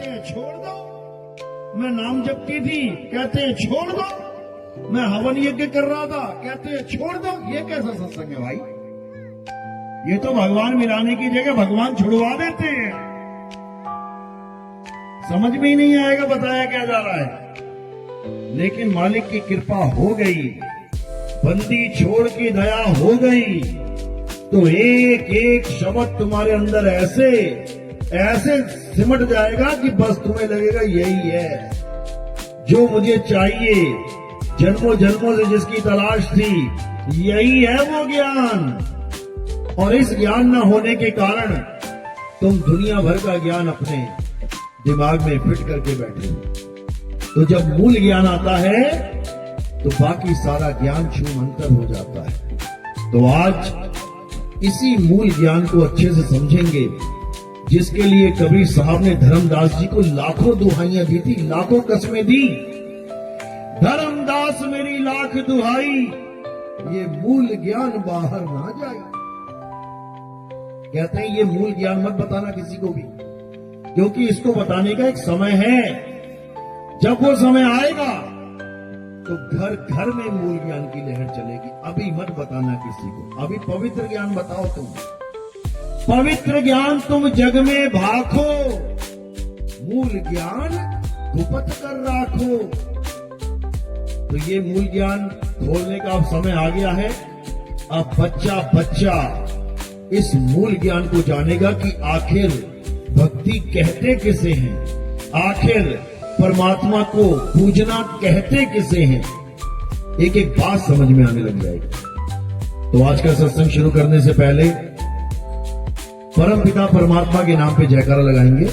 कहते हैं छोड़ दो। मैं नाम जपती थी, कहते हैं छोड़ दो। मैं हवन यज्ञ कर रहा था, कहते हैं छोड़ दो। ये कैसा सत्संग है भाई? ये तो भगवान मिलाने की जगह भगवान छुड़वा देते हैं। समझ में ही नहीं आएगा बताया क्या जा रहा है। लेकिन मालिक की कृपा हो गई, बंदी छोड़ की दया हो गई, तो एक एक शब्द तुम्हारे अंदर ऐसे ऐसे सिमट जाएगा कि बस तुम्हें लगेगा यही है जो मुझे चाहिए, जन्मों जन्मों से जिसकी तलाश थी, यही है वो ज्ञान। और इस ज्ञान न होने के कारण तुम दुनिया भर का ज्ञान अपने दिमाग में फिट करके बैठे हो। तो जब मूल ज्ञान आता है तो बाकी सारा ज्ञान छूमंतर हो जाता है। तो आज इसी मूल ज्ञान को अच्छे से समझेंगे, जिसके लिए कबीर साहब ने धर्मदास जी को लाखों दुहाइयां दी थी, लाखों कस्में दी। धर्मदास मेरी लाख दुहाई, ये मूल ज्ञान बाहर ना जाए। कहते हैं ये मूल ज्ञान मत बताना किसी को भी, क्योंकि इसको बताने का एक समय है। जब वो समय आएगा तो घर घर में मूल ज्ञान की लहर चलेगी। अभी मत बताना किसी को। अभी पवित्र ज्ञान बताओ तुम। पवित्र ज्ञान तुम जग में भाखो, मूल ज्ञान गुप्त कर राखो। तो ये मूल ज्ञान खोलने का अब समय आ गया है। अब बच्चा बच्चा इस मूल ज्ञान को जानेगा कि आखिर भक्ति कहते किसे हैं, आखिर परमात्मा को पूजना कहते किसे हैं। एक एक बात समझ में आने लग जाएगी। तो आज का सत्संग शुरू करने से पहले परम पिता परमात्मा के नाम पे जयकारा लगाएंगे,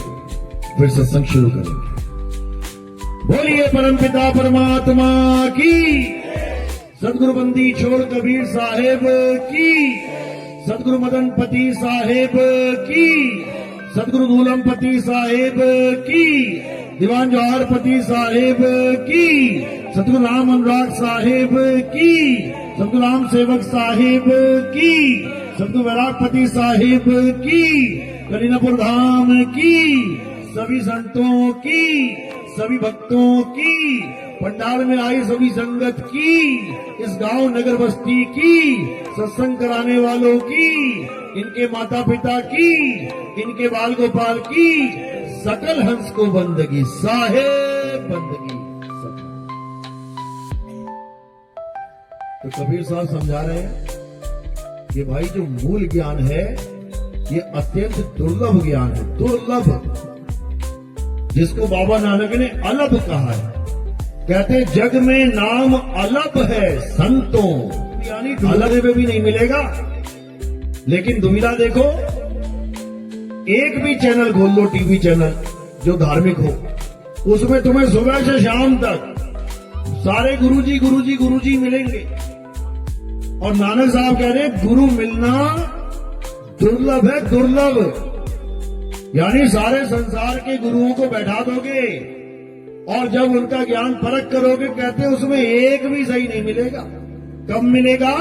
फिर सत्संग शुरू करेंगे। बोलिए परम पिता परमात्मा की, सदगुरु बंदी छोड़ कबीर साहेब की, सदगुरु मदन पति साहेब की, सदगुरु गूलमपति साहेब की, दीवान जवाहरपति साहेब की, सतगुरु राम अनुराग साहेब की, सतगुरु राम सेवक साहेब की, सतगुरु वैरागपति साहेब की, करीनापुर धाम की, सभी संतों की, सभी भक्तों की, पंडाल में आई सभी संगत की, इस गांव नगर बस्ती की, सत्संग कराने वालों की, इनके माता पिता की, इनके बाल गोपाल की, सकल हंस को बंदगी साहेब बंदगी। तो कबीर साहब समझा रहे हैं कि भाई जो मूल ज्ञान है ये अत्यंत दुर्लभ ज्ञान है, दुर्लभ, जिसको बाबा नानक ने अलभ कहा है। कहते जग में नाम अलभ है संतों, यानी अलग में भी नहीं मिलेगा। लेकिन दुविधा देखो, एक भी चैनल खोल लो, टीवी चैनल जो धार्मिक हो, उसमें तुम्हें सुबह से शाम तक सारे गुरुजी गुरुजी गुरुजी मिलेंगे। और नानक साहब कह रहे हैं गुरु मिलना दुर्लभ है, दुर्लभ। यानी सारे संसार के गुरुओं को बैठा दोगे और जब उनका ज्ञान परख करोगे, कहते उसमें एक भी सही नहीं मिलेगा। कब मिलेगा?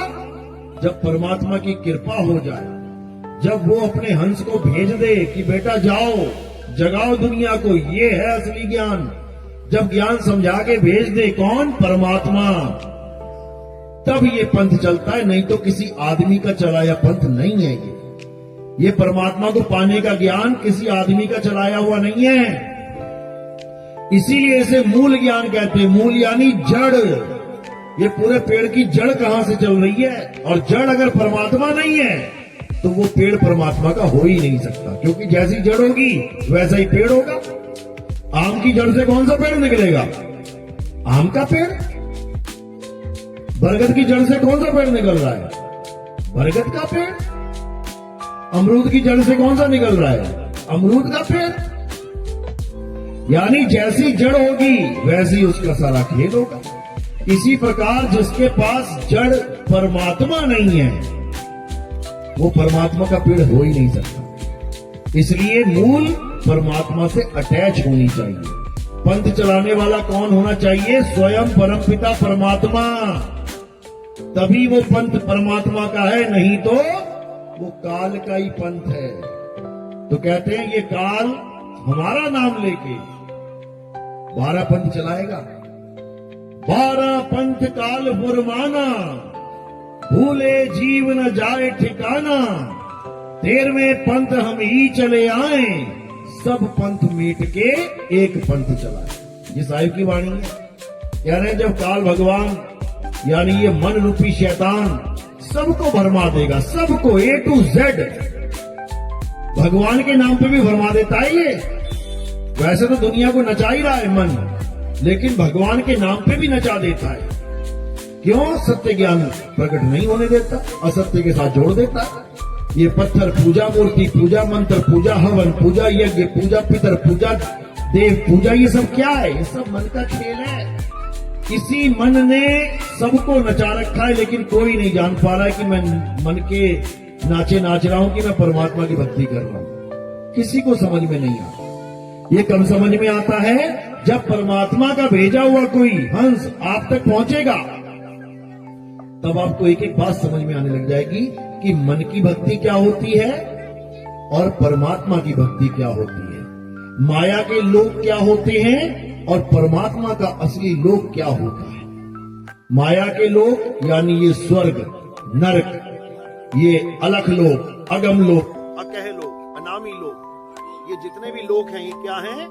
जब परमात्मा की कृपा हो जाए, जब वो अपने हंस को भेज दे कि बेटा जाओ जगाओ दुनिया को, ये है असली ज्ञान। जब ज्ञान समझा के भेज दे, कौन? परमात्मा, तब ये पंथ चलता है। नहीं तो किसी आदमी का चलाया पंथ नहीं है। ये परमात्मा को पाने का ज्ञान किसी आदमी का चलाया हुआ नहीं है। इसीलिए इसे मूल ज्ञान कहते हैं। मूल यानी जड़। ये पूरे पेड़ की जड़ कहां से चल रही है, और जड़ अगर परमात्मा नहीं है तो वो पेड़ परमात्मा का हो ही नहीं सकता, क्योंकि जैसी जड़ होगी वैसा ही पेड़ होगा। आम की जड़ से कौन सा पेड़ निकलेगा? आम का पेड़। बरगद की जड़ से कौन सा पेड़ निकल रहा है? बरगद का पेड़। अमरूद की जड़ से कौन सा निकल रहा है? अमरूद का पेड़। यानी जैसी जड़ होगी वैसी उसका सारा खेल होगा। इसी प्रकार जिसके पास जड़ परमात्मा नहीं है, वो परमात्मा का पेड़ हो ही नहीं सकता। इसलिए मूल परमात्मा से अटैच होनी चाहिए। पंथ चलाने वाला कौन होना चाहिए? स्वयं परमपिता परमात्मा। तभी वो पंथ परमात्मा का है, नहीं तो वो काल का ही पंथ है। तो कहते हैं ये काल हमारा नाम लेके 12 पंथ चलाएगा। 12 पंथ काल फुरमाना, भूले जीव न जाए ठिकाना। 13वें पंथ हम ही चले आए, सब पंथ मीट के एक पंथ चलाए। ये साहिब की वाणी है। कह रहे हैं जब काल भगवान यानी ये मन रूपी शैतान सबको भरमा देगा, सबको A to Z, भगवान के नाम पे भी भरमा देता है ये। वैसे तो दुनिया को नचा ही रहा है मन, लेकिन भगवान के नाम पे भी नचा देता है। क्यों? सत्य ज्ञान प्रकट नहीं होने देता, असत्य के साथ जोड़ देता है। ये पत्थर पूजा, मूर्ति पूजा, मंत्र पूजा, हवन पूजा, यज्ञ पूजा, पितर पूजा, देव पूजा, ये सब क्या है? ये सब मन का खेल है। इसी मन ने सबको नचा रखा है, लेकिन कोई नहीं जान पा रहा है कि मैं मन के नाचे नाच रहा हूं कि मैं परमात्मा की भक्ति कर रहा हूं। किसी को समझ में नहीं आता। ये कब समझ में आता है? जब परमात्मा का भेजा हुआ कोई हंस आप तक पहुंचेगा, तब आपको एक एक बात समझ में आने लग जाएगी कि मन की भक्ति क्या होती है और परमात्मा की भक्ति क्या होती है, माया के लोग क्या होते हैं और परमात्मा का असली लोक क्या होता है। माया के लोग यानी ये स्वर्ग, नरक, ये अलख लोक, अगम लोक, अकह लोक, अनामी लोक, ये जितने भी लोक हैं, ये क्या हैं?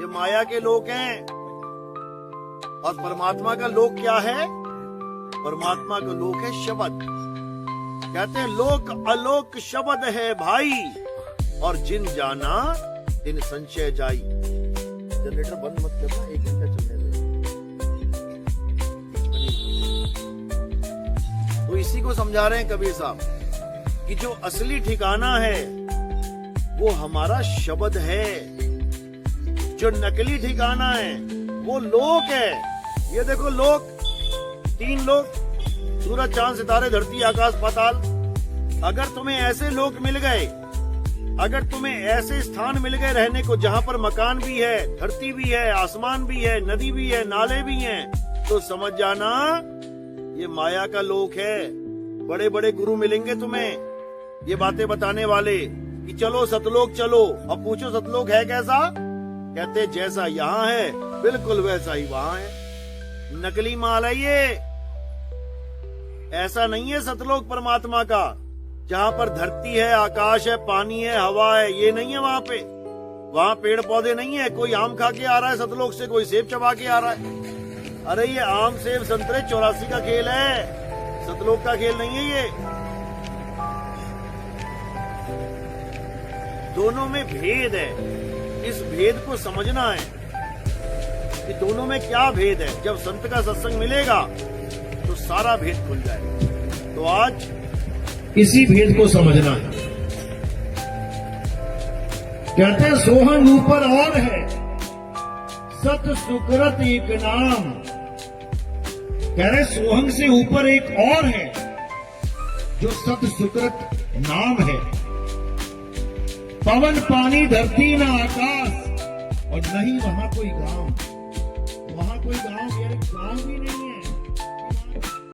ये माया के लोक हैं। और परमात्मा का लोक क्या है? परमात्मा का लोक है शब्द। कहते हैं लोक अलोक शब्द है भाई, और जिन जाना दिन संशय जाई। जनरेटर बंद मत करना, 1 घंटा चलने दो। तो इसी को समझा रहे हैं कबीर साहब कि जो असली ठिकाना है वो हमारा शब्द है, जो नकली ठिकाना है वो लोक है। ये देखो लोक, 3 लोक, सूरज चांद सितारे धरती आकाश पाताल। अगर तुम्हें ऐसे लोक मिल गए, अगर तुम्हें ऐसे स्थान मिल गए रहने को जहां पर मकान भी है, धरती भी है, आसमान भी है, नदी भी है, नाले भी हैं, तो समझ जाना ये माया का लोक है। बड़े बड़े गुरु मिलेंगे तुम्हें ये बातें बताने वाले कि चलो सतलोक चलो। अब पूछो सतलोक है कैसा? कहते जैसा यहाँ है बिल्कुल वैसा ही वहां है। नकली माल है ये, ऐसा नहीं है सतलोक परमात्मा का, जहां पर धरती है, आकाश है, पानी है, हवा है, ये नहीं है वहां पे। वहां पेड़ पौधे नहीं है। कोई आम खा के आ रहा है सतलोक से, कोई सेब चबा के आ रहा है। अरे ये आम सेब संतरे 84 का खेल है, सतलोक का खेल नहीं है ये। दोनों में भेद है, इस भेद को समझना है कि दोनों में क्या भेद है। जब संत का सत्संग मिलेगा तो सारा भेद खुल जाएगा। तो आज इसी भेद को समझना है। कहते हैं सोहन ऊपर और है, सत सुकृत एक नाम। कह रहे सोहन से ऊपर एक और है जो सत सुकृत नाम है। पवन पानी धरती न आकाश, और नहीं वहां कोई गांव, वहां कोई गांव भी नहीं है।